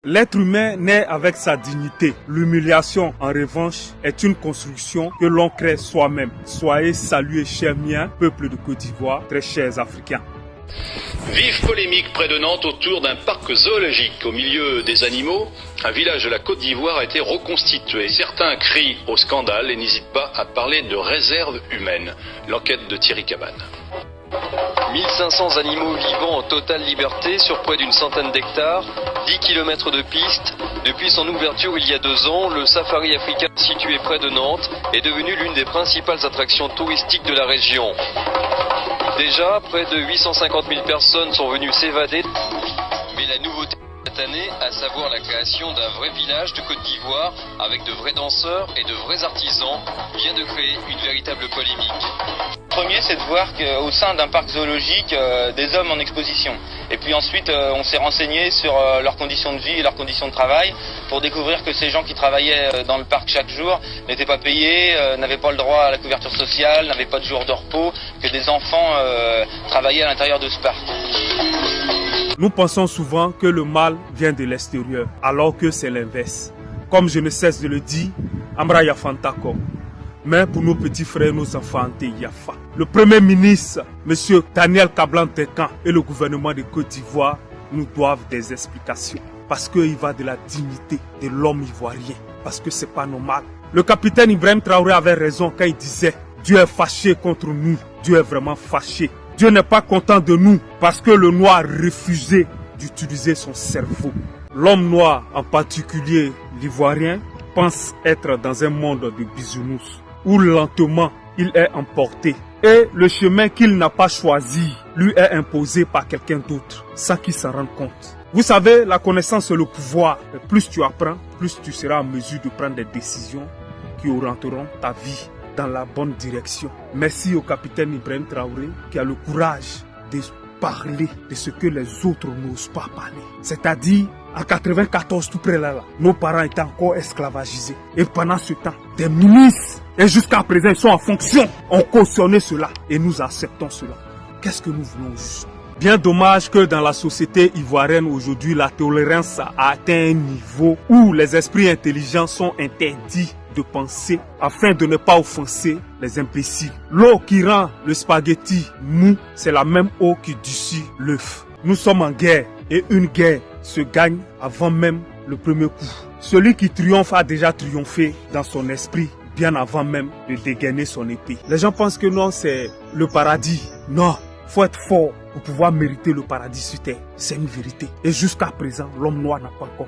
L'être humain naît avec sa dignité. L'humiliation, en revanche, est une construction que l'on crée soi-même. Soyez salués, chers miens, peuple de Côte d'Ivoire, très chers Africains. Vive polémique près de Nantes autour d'un parc zoologique. Au milieu des animaux, un village de la Côte d'Ivoire a été reconstitué. Certains crient au scandale et n'hésitent pas à parler de réserve humaine. L'enquête de Thierry Cabane. 1500 animaux vivant en totale liberté sur près d'une centaine d'hectares, 10 km de pistes. Depuis son ouverture il y a 2 ans, le safari africain situé près de Nantes est devenu l'une des principales attractions touristiques de la région. Déjà, près de 850 000 personnes sont venues s'évader. Mais la nouveauté cette année, à savoir la création d'un vrai village de Côte d'Ivoire avec de vrais danseurs et de vrais artisans, vient de créer une véritable polémique. Le premier, c'est de voir qu'au sein d'un parc zoologique, des hommes en exposition. Et puis ensuite, on s'est renseigné sur leurs conditions de vie et leurs conditions de travail pour découvrir que ces gens qui travaillaient dans le parc chaque jour n'étaient pas payés, n'avaient pas le droit à la couverture sociale, n'avaient pas de jour de repos, que des enfants travaillaient à l'intérieur de ce parc. Nous pensons souvent que le mal vient de l'extérieur, alors que c'est l'inverse. Comme je ne cesse de le dire, Amra Yafantako. Mais pour nos petits frères, nos enfants, Yafa. Le Premier ministre, M. Daniel Kablan-Tekan et le gouvernement de Côte d'Ivoire nous doivent des explications. Parce qu'il va de la dignité de l'homme ivoirien. Parce que c'est pas normal. Le capitaine Ibrahim Traoré avait raison quand il disait « Dieu est fâché contre nous. Dieu est vraiment fâché. Dieu n'est pas content de nous parce que le noir a refusé d'utiliser son cerveau. » L'homme noir, en particulier l'ivoirien, pense être dans un monde de bisounours où lentement il est emporté et le chemin qu'il n'a pas choisi lui est imposé par quelqu'un d'autre sans qu'il s'en rende compte. Vous savez, la connaissance c'est le pouvoir. Et plus tu apprends, plus tu seras en mesure de prendre des décisions qui orienteront ta vie dans la bonne direction. Merci au capitaine Ibrahim Traoré qui a le courage de parler de ce que les autres n'osent pas parler. C'est-à-dire, en 94, tout près là, nos parents étaient encore esclavagisés. Et pendant ce temps, des ministres, et jusqu'à présent, ils sont en fonction, ont cautionné cela. Et nous acceptons cela. Qu'est-ce que nous voulons juste? Bien dommage que dans la société ivoirienne aujourd'hui, la tolérance a atteint un niveau où les esprits intelligents sont interdits de penser afin de ne pas offenser les imbéciles. L'eau qui rend le spaghetti mou, c'est la même eau qui durcit l'œuf. Nous sommes en guerre et une guerre se gagne avant même le premier coup. Celui qui triomphe a déjà triomphé dans son esprit bien avant même de dégainer son épée. Les gens pensent que non, c'est le paradis. Non, faut être fort pour pouvoir mériter le paradis sur terre. C'est une vérité. Et jusqu'à présent, l'homme noir n'a pas encore